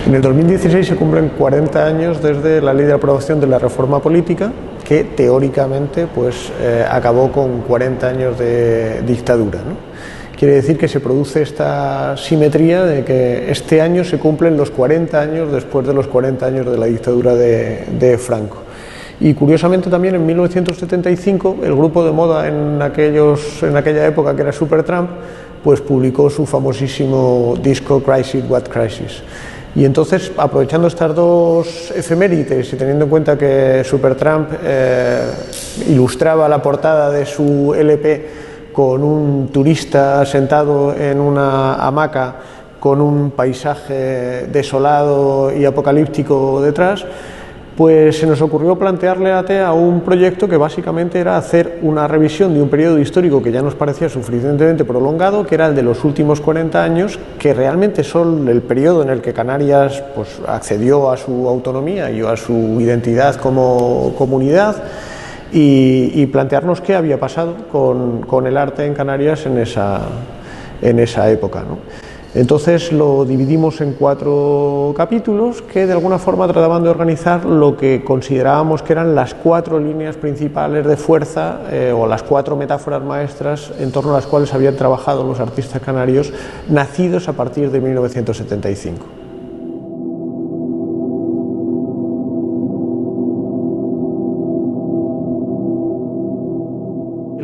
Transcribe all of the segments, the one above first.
En el 2016 se cumplen 40 años desde la ley de aprobación de la reforma política, que teóricamente acabó con 40 años de dictadura, ¿no? Quiere decir que se produce esta simetría de que este año se cumplen los 40 años después de los 40 años de la dictadura de Franco. Y curiosamente también en 1975 el grupo de moda en aquella época, que era Supertramp, pues publicó su famosísimo disco Crisis, What Crisis. Y entonces, aprovechando estas dos efemérides y teniendo en cuenta que Supertramp ilustraba la portada de su LP con un turista sentado en una hamaca con un paisaje desolado y apocalíptico detrás, pues se nos ocurrió plantearle a TEA un proyecto que básicamente era hacer una revisión de un periodo histórico que ya nos parecía suficientemente prolongado, que era el de los últimos 40 años, que realmente son el periodo en el que Canarias accedió a su autonomía y a su identidad como comunidad, y plantearnos qué había pasado con el arte en Canarias en esa época, ¿no? Entonces lo dividimos en 4 capítulos que de alguna forma trataban de organizar lo que considerábamos que eran las 4 líneas principales de fuerza o las 4 metáforas maestras en torno a las cuales habían trabajado los artistas canarios nacidos a partir de 1975.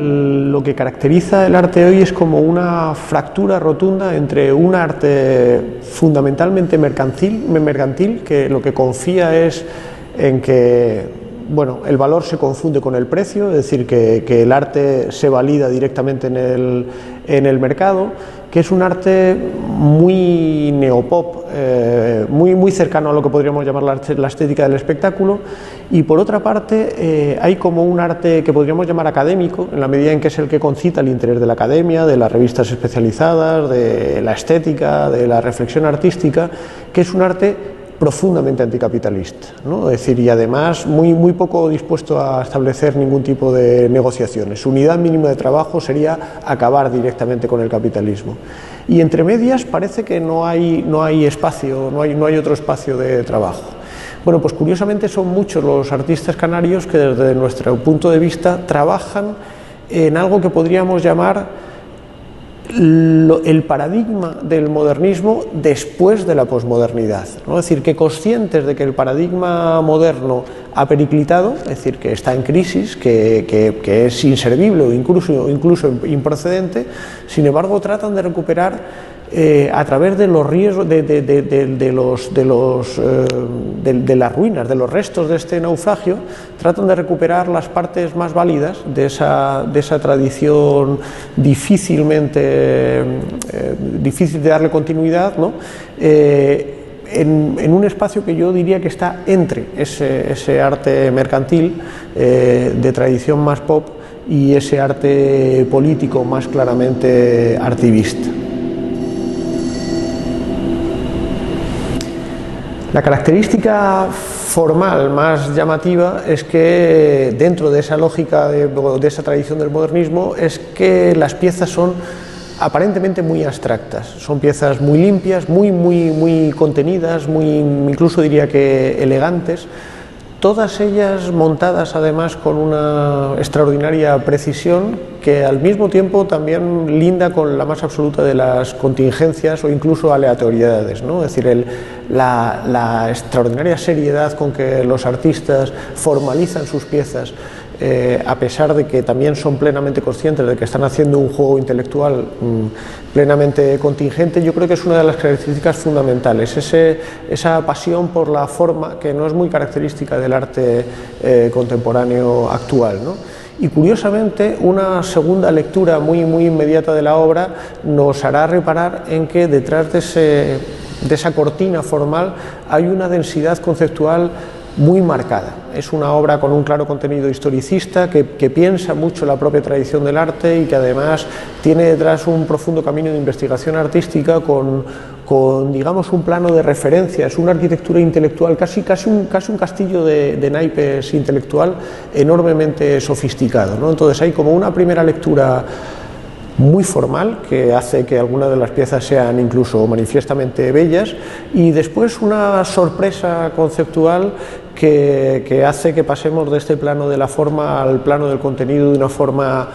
Lo que caracteriza el arte hoy es como una fractura rotunda entre un arte fundamentalmente mercantil, que lo que confía es en que el valor se confunde con el precio, es decir, que el arte se valida directamente en el mercado, que es un arte muy neopop, muy cercano a lo que podríamos llamar la estética del espectáculo, y por otra parte hay como un arte que podríamos llamar académico, en la medida en que es el que concita el interés de la academia, de las revistas especializadas, de la estética, de la reflexión artística, que es un arte profundamente anticapitalista, ¿no? Es decir, y además muy poco dispuesto a establecer ningún tipo de negociaciones. Su unidad mínima de trabajo sería acabar directamente con el capitalismo. Y entre medias parece que no hay espacio, no hay otro espacio de trabajo. Bueno, pues curiosamente son muchos los artistas canarios que desde nuestro punto de vista trabajan en algo que podríamos llamar el paradigma del modernismo después de la posmodernidad, ¿no? Es decir, que conscientes de que el paradigma moderno ha periclitado, es decir, que está en crisis, que es inservible o incluso improcedente, sin embargo tratan de recuperar a través de los riesgos de las ruinas, de los restos de este naufragio, tratan de recuperar las partes más válidas de esa tradición difícil de darle continuidad, ¿no? En un espacio que yo diría que está entre ese arte mercantil de tradición más pop y ese arte político más claramente artivista. La característica formal más llamativa es que dentro de esa lógica de esa tradición del modernismo es que las piezas son aparentemente muy abstractas, son piezas muy limpias, muy contenidas, incluso diría que elegantes, todas ellas montadas además con una extraordinaria precisión que al mismo tiempo también linda con la más absoluta de las contingencias o incluso aleatoriedades, ¿no? Es decir, la extraordinaria seriedad con que los artistas formalizan sus piezas, a pesar de que también son plenamente conscientes de que están haciendo un juego intelectual plenamente contingente, yo creo que es una de las características fundamentales, esa pasión por la forma que no es muy característica del arte contemporáneo actual, ¿no? Y curiosamente una segunda lectura muy inmediata de la obra nos hará reparar en que detrás de esa cortina formal hay una densidad conceptual muy marcada. Es una obra con un claro contenido historicista que piensa mucho la propia tradición del arte y que además tiene detrás un profundo camino de investigación artística con digamos un plano de referencia, es una arquitectura intelectual, casi un castillo de naipes intelectual enormemente sofisticado, ¿no? Entonces hay como una primera lectura muy formal, que hace que algunas de las piezas sean incluso manifiestamente bellas, y después una sorpresa conceptual que hace que pasemos de este plano de la forma al plano del contenido de una forma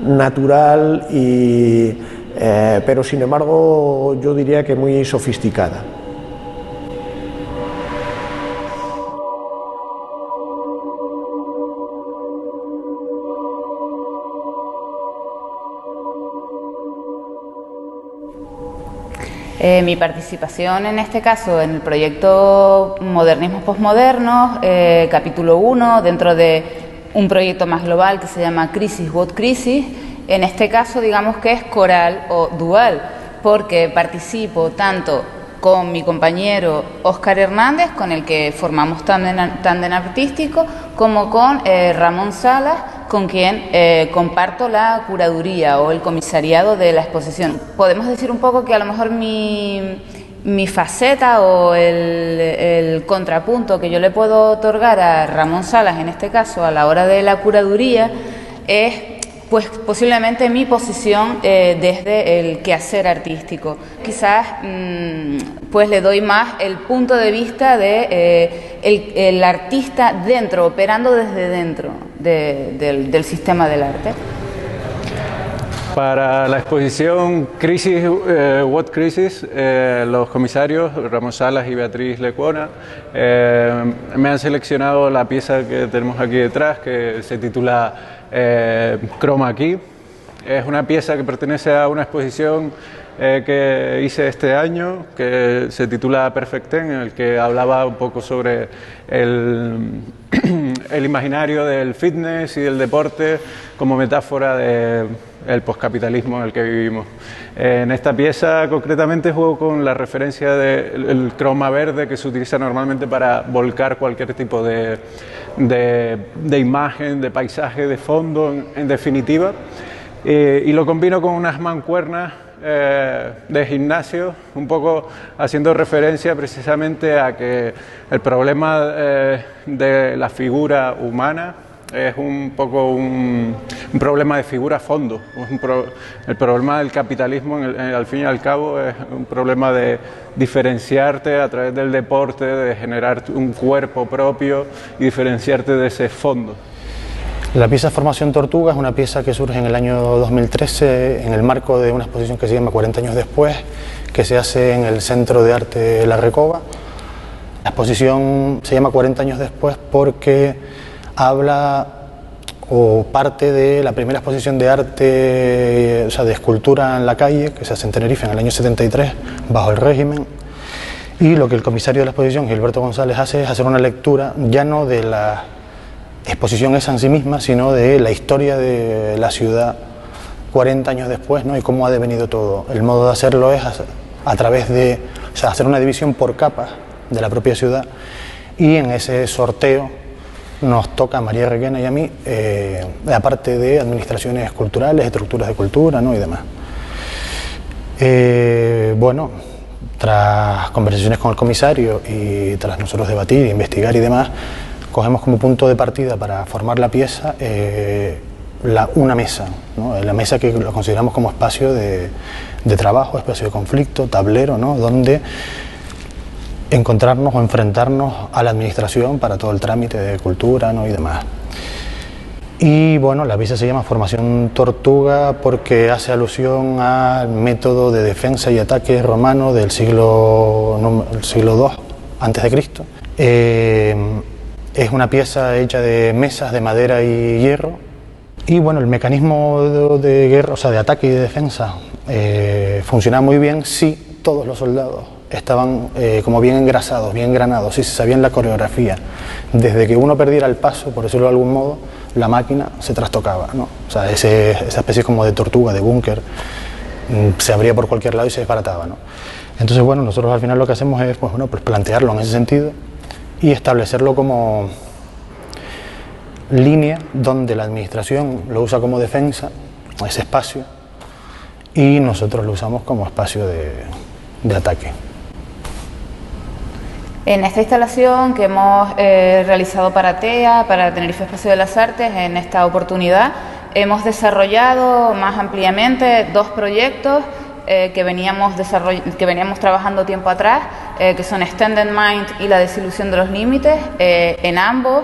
natural, pero sin embargo yo diría que muy sofisticada. Mi participación en este caso en el proyecto Modernismos Postmodernos, capítulo 1, dentro de un proyecto más global que se llama Crisis What Crisis. En este caso digamos que es coral o dual, porque participo tanto con mi compañero Óscar Hernández, con el que formamos tándem artístico, como con Ramón Salas, con quien comparto la curaduría o el comisariado de la exposición. Podemos decir un poco que a lo mejor mi faceta o el contrapunto que yo le puedo otorgar a Ramón Salas, en este caso a la hora de la curaduría, es pues posiblemente mi posición desde el quehacer artístico. Quizás pues le doy más el punto de vista de el artista dentro, operando desde dentro del sistema del arte. Para la exposición Crisis, What Crisis, los comisarios Ramón Salas y Beatriz Lecuona me han seleccionado la pieza que tenemos aquí detrás, que se titula Chroma Key. Es una pieza que pertenece a una exposición que hice este año, que se titula Perfect Ten, en el que hablaba un poco sobre el imaginario del fitness y del deporte como metáfora del poscapitalismo en el que vivimos. En esta pieza concretamente juego con la referencia del croma verde que se utiliza normalmente para volcar cualquier tipo de imagen, de paisaje, de fondo, en definitiva, y lo combino con unas mancuernas de gimnasio, un poco haciendo referencia precisamente a que el problema de la figura humana es un poco un problema de figura a fondo. El problema del capitalismo, al fin y al cabo, es un problema de diferenciarte a través del deporte, de generar un cuerpo propio y diferenciarte de ese fondo. La pieza Formación Tortuga es una pieza que surge en el año 2013 en el marco de una exposición que se llama 40 años después, que se hace en el Centro de Arte La Recoba. La exposición se llama 40 años después porque habla o parte de la primera exposición de arte, o sea, de escultura en la calle, que se hace en Tenerife en el año 73, bajo el régimen. Y lo que el comisario de la exposición, Gilberto González, hace es hacer una lectura ya no de la exposición esa en sí misma, sino de la historia de la ciudad 40 años después, ¿no? Y cómo ha devenido todo. El modo de hacerlo es a través de, o sea, hacer una división por capas de la propia ciudad, y en ese sorteo nos toca a María Requena y a mí la parte de administraciones culturales, estructuras de cultura, ¿no? Y demás. Bueno, tras conversaciones con el comisario y tras nosotros debatir, investigar y demás, cogemos como punto de partida para formar la pieza una mesa, ¿no? La mesa que lo consideramos como espacio de trabajo, espacio de conflicto, tablero, ¿no? Donde encontrarnos o enfrentarnos a la administración para todo el trámite de cultura, ¿no? Y demás. Y bueno, la pieza se llama Formación Tortuga porque hace alusión al método de defensa y ataque romano del siglo II a.C. Es una pieza hecha de mesas de madera y hierro. Y bueno, el mecanismo de guerra, o sea, de ataque y de defensa, funciona muy bien si todos los soldados estaban como bien engrasados, bien engranados, si se sabían la coreografía. Desde que uno perdiera el paso, por decirlo de algún modo, la máquina se trastocaba, ¿no? O sea, esa especie como de tortuga, de búnker, se abría por cualquier lado y se desbarataba, ¿no? Entonces, bueno, nosotros al final lo que hacemos es, pues, bueno, pues plantearlo en ese sentido y establecerlo como línea donde la administración lo usa como defensa, ese espacio, y nosotros lo usamos como espacio de ataque. En esta instalación que hemos realizado para TEA, para Tenerife Espacio de las Artes, en esta oportunidad Hemos desarrollado más ampliamente 2 proyectos que veníamos trabajando tiempo atrás, que son Extended Mind y la desilusión de los límites. En ambos,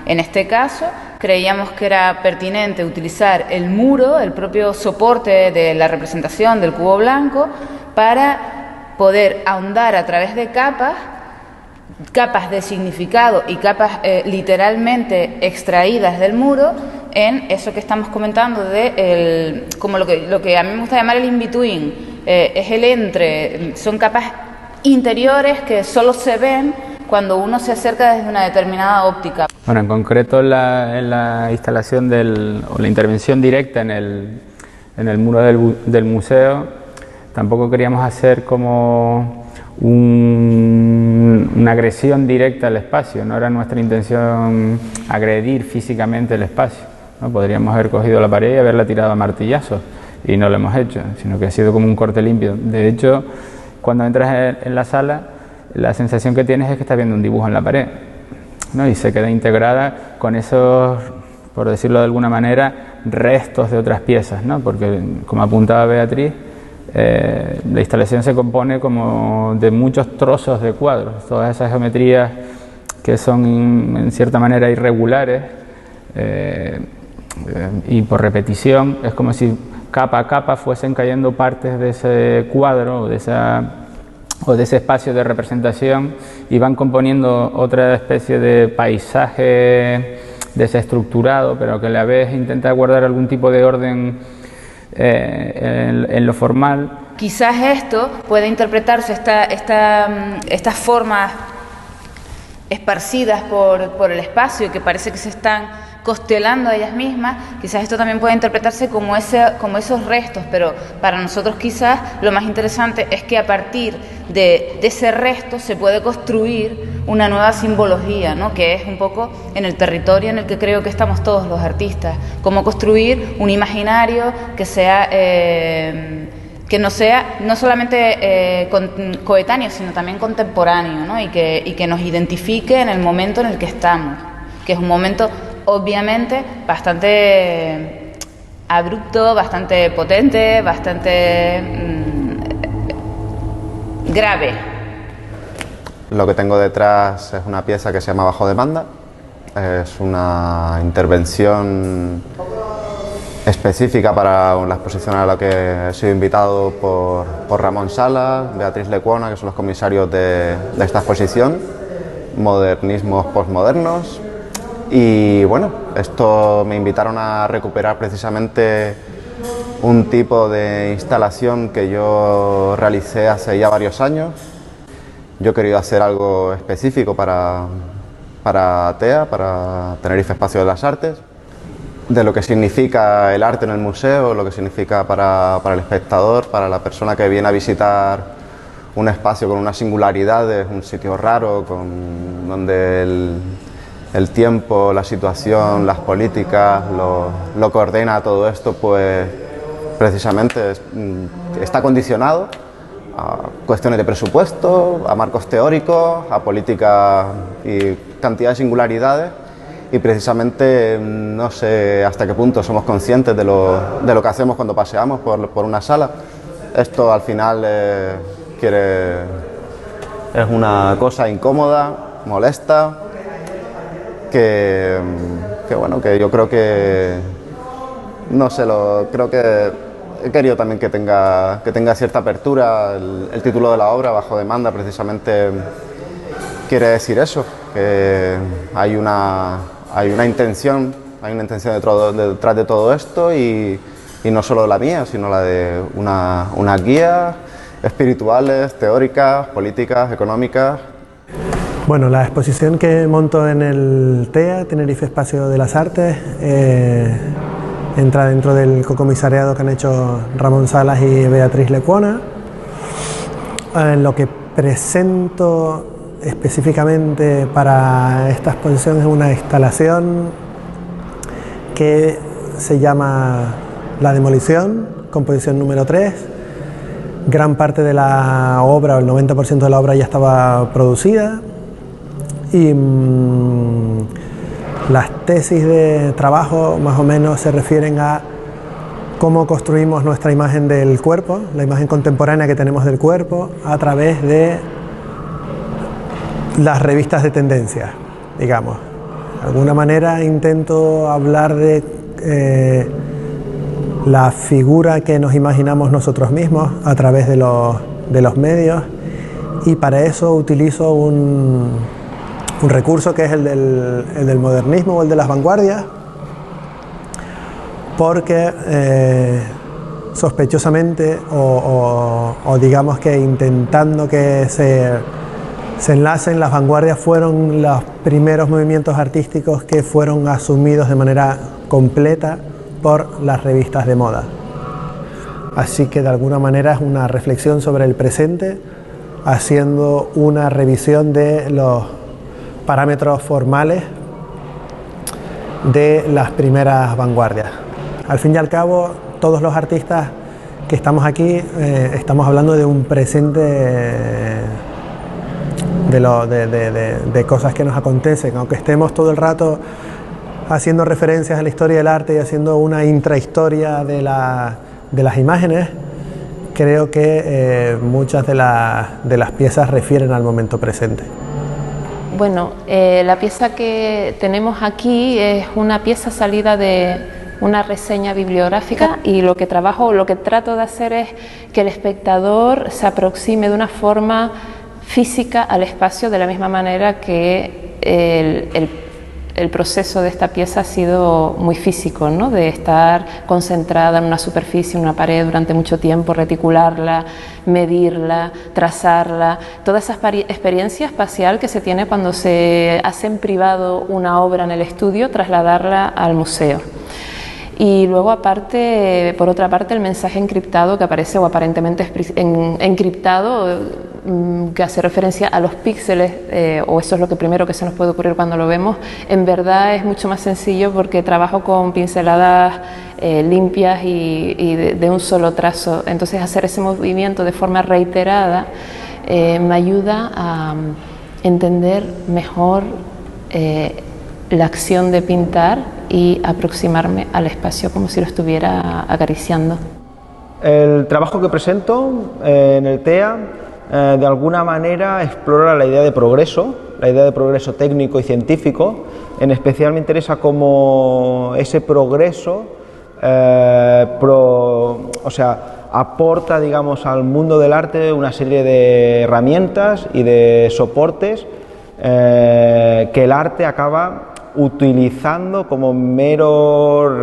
en este caso, creíamos que era pertinente utilizar el muro, el propio soporte de la representación del cubo blanco, para poder ahondar a través de capas de significado y capas literalmente extraídas del muro en eso que estamos comentando de como lo que a mí me gusta llamar el in-between, es el entre, son capas interiores que solo se ven cuando uno se acerca desde una determinada óptica. Bueno, en concreto en la instalación o la intervención directa en el muro del museo, tampoco queríamos hacer como una agresión directa al espacio, no era nuestra intención agredir físicamente el espacio, ¿no? Podríamos haber cogido la pared y haberla tirado a martillazos, y no lo hemos hecho, sino que ha sido como un corte limpio. De hecho, cuando entras en la sala, la sensación que tienes es que estás viendo un dibujo en la pared, ¿no? Y se queda integrada con esos, por decirlo de alguna manera, restos de otras piezas, ¿no? Porque, como apuntaba Beatriz, la instalación se compone como de muchos trozos de cuadros, todas esas geometrías que son en cierta manera irregulares, y por repetición es como si capa a capa fuesen cayendo partes de ese cuadro o de ese espacio de representación, y van componiendo otra especie de paisaje desestructurado, pero que a la vez intenta guardar algún tipo de orden en lo formal. Quizás esto puede interpretarse, estas formas esparcidas por el espacio, que parece que se están constelando a ellas mismas, quizás esto también puede interpretarse como esos restos, pero para nosotros quizás lo más interesante es que a partir de ese resto se puede construir una nueva simbología, ¿no? Que es un poco en el territorio en el que creo que estamos todos los artistas, cómo construir un imaginario que sea que no sea no solamente coetáneo, sino también contemporáneo, ¿no? y que nos identifique en el momento en el que estamos, que es un momento obviamente bastante abrupto, bastante potente, bastante grave. Lo que tengo detrás es una pieza que se llama Bajo demanda. Es una intervención específica para la exposición a la que he sido invitado por Ramón Salas, Beatriz Lecuona, que son los comisarios de esta exposición, Modernismos Postmodernos. Y bueno, esto me invitaron a recuperar precisamente un tipo de instalación que yo realicé hace ya varios años. Yo he querido hacer algo específico para TEA, para Tenerife Espacio de las Artes, de lo que significa el arte en el museo, lo que significa para el espectador, para la persona que viene a visitar un espacio con unas singularidades, un sitio raro, donde el tiempo, la situación, las políticas, lo que ordena todo esto, pues precisamente está condicionado a cuestiones de presupuesto, a marcos teóricos, a políticas y cantidad de singularidades, y precisamente no sé hasta qué punto somos conscientes de lo que hacemos cuando paseamos por una sala. Esto al final es una cosa incómoda, molesta, que bueno, que yo creo que no sé, creo que he querido también que tenga cierta apertura. El título de la obra, Bajo demanda, precisamente quiere decir eso, que hay una intención detrás de todo esto, y no solo la mía, sino la de una guía espirituales, teóricas, políticas, económicas. Bueno, la exposición que monto en el TEA, Tenerife Espacio de las Artes, entra dentro del cocomisariado que han hecho Ramón Salas y Beatriz Lecuona. Lo que presento específicamente para esta exposición es una instalación que se llama La Demolición, composición número 3. Gran parte de la obra, o el 90% de la obra ya estaba producida, y Las tesis de trabajo más o menos se refieren a cómo construimos nuestra imagen del cuerpo, la imagen contemporánea que tenemos del cuerpo, a través de las revistas de tendencias, digamos. De alguna manera intento hablar de la figura que nos imaginamos nosotros mismos a través de los medios, y para eso utilizo un recurso que es el del modernismo o el de las vanguardias, porque sospechosamente o digamos que intentando que se enlacen, las vanguardias fueron los primeros movimientos artísticos que fueron asumidos de manera completa por las revistas de moda. Así que de alguna manera es una reflexión sobre el presente, haciendo una revisión de los parámetros formales de las primeras vanguardias. Al fin y al cabo, todos los artistas que estamos aquí estamos hablando de un presente de cosas que nos acontecen, aunque estemos todo el rato haciendo referencias a la historia del arte y haciendo una intrahistoria de las imágenes. Creo que muchas de las piezas refieren al momento presente. Bueno, la pieza que tenemos aquí es una pieza salida de una reseña bibliográfica, y lo que trato de hacer es que el espectador se aproxime de una forma física al espacio, de la misma manera que el proceso de esta pieza ha sido muy físico, ¿no? De estar concentrada en una superficie, en una pared durante mucho tiempo, reticularla, medirla, trazarla, toda esa experiencia espacial que se tiene cuando se hace en privado una obra en el estudio, trasladarla al museo. Y luego, aparte, por otra parte, el mensaje encriptado que aparece, o aparentemente encriptado, que hace referencia a los píxeles, o eso es lo primero que se nos puede ocurrir cuando lo vemos. En verdad es mucho más sencillo, porque trabajo con pinceladas limpias y de un solo trazo. Entonces, hacer ese movimiento de forma reiterada me ayuda a entender mejor la acción de pintar y aproximarme al espacio como si lo estuviera acariciando. El trabajo que presento en el TEA de alguna manera explora la idea de progreso técnico y científico. En especial me interesa cómo ese progreso aporta, digamos, al mundo del arte una serie de herramientas y de soportes que el arte acaba utilizando como mero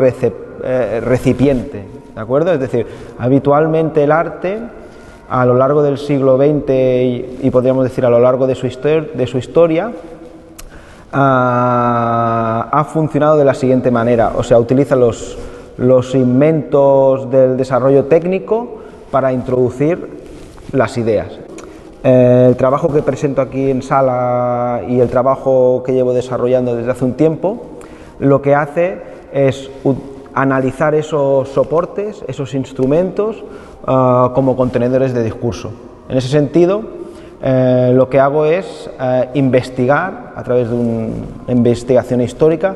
recipiente, ¿de acuerdo? Es decir, habitualmente el arte a lo largo del siglo XX y podríamos decir a lo largo de su historia ha funcionado de la siguiente manera, o sea, utiliza los inventos del desarrollo técnico para introducir las ideas. El trabajo que presento aquí en sala y el trabajo que llevo desarrollando desde hace un tiempo, lo que hace es analizar esos soportes, esos instrumentos, como contenedores de discurso. En ese sentido, lo que hago es investigar, a través de una investigación histórica,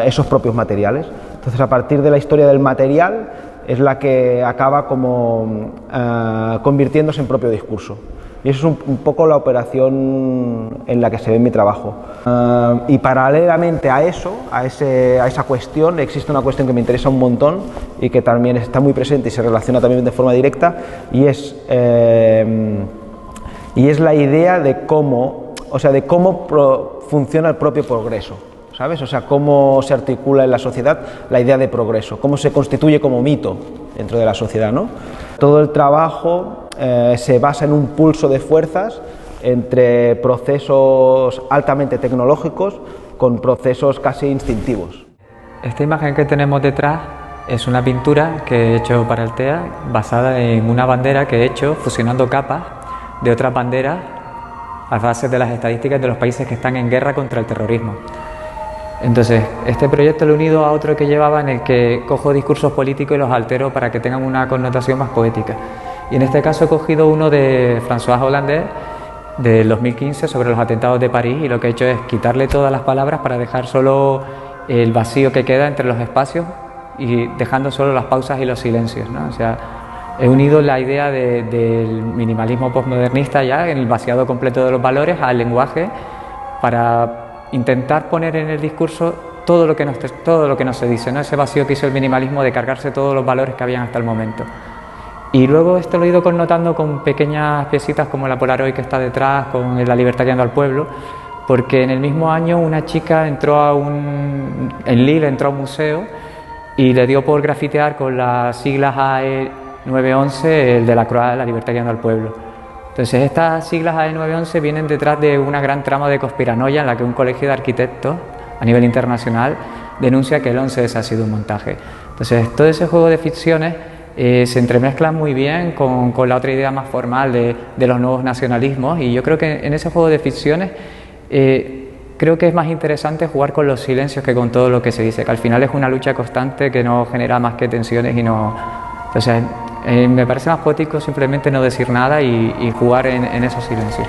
esos propios materiales. Entonces, a partir de la historia del material, es la que acaba como convirtiéndose en propio discurso. Y eso es un poco la operación en la que se ve mi trabajo. Y paralelamente a eso, a esa cuestión, existe una cuestión que me interesa un montón y que también está muy presente y se relaciona también de forma directa, y es la idea de cómo funciona el propio progreso. ¿Sabes? O sea, cómo se articula en la sociedad la idea de progreso, cómo se constituye como mito dentro de la sociedad, ¿no? Todo el trabajo se basa en un pulso de fuerzas entre procesos altamente tecnológicos con procesos casi instintivos. Esta imagen que tenemos detrás es una pintura que he hecho para el TEA, basada en una bandera que he hecho fusionando capas de otras banderas a base de las estadísticas de los países que están en guerra contra el terrorismo. Entonces, este proyecto lo he unido a otro que llevaba, en el que cojo discursos políticos y los altero para que tengan una connotación más poética. Y en este caso he cogido uno de François Hollande, del 2015 sobre los atentados de París, y lo que he hecho es quitarle todas las palabras para dejar solo el vacío que queda entre los espacios y dejando solo las pausas y los silencios, ¿no? O sea, he unido la idea del minimalismo postmodernista ya, en el vaciado completo de los valores, al lenguaje, para intentar poner en el discurso todo lo que no se dice, ¿no? Ese vacío que hizo el minimalismo de cargarse todos los valores que habían hasta el momento. Y luego esto lo he ido connotando con pequeñas piecitas como la Polaroid que está detrás, con La libertad guiando al pueblo, porque en el mismo año una chica entró en Lille entró a un museo y le dio por grafitear con las siglas AE 911 el de la Croix, La libertad guiando al pueblo. Entonces estas siglas AE 911 vienen detrás de una gran trama de conspiranoia en la que un colegio de arquitectos a nivel internacional denuncia que el 11S ha sido un montaje. Entonces todo ese juego de ficciones se entremezclan muy bien con la otra idea más formal de los nuevos nacionalismos, y yo creo que en ese juego de ficciones creo que es más interesante jugar con los silencios que con todo lo que se dice, que al final es una lucha constante que no genera más que tensiones y no... Entonces me parece más poético simplemente no decir nada y jugar en esos silencios.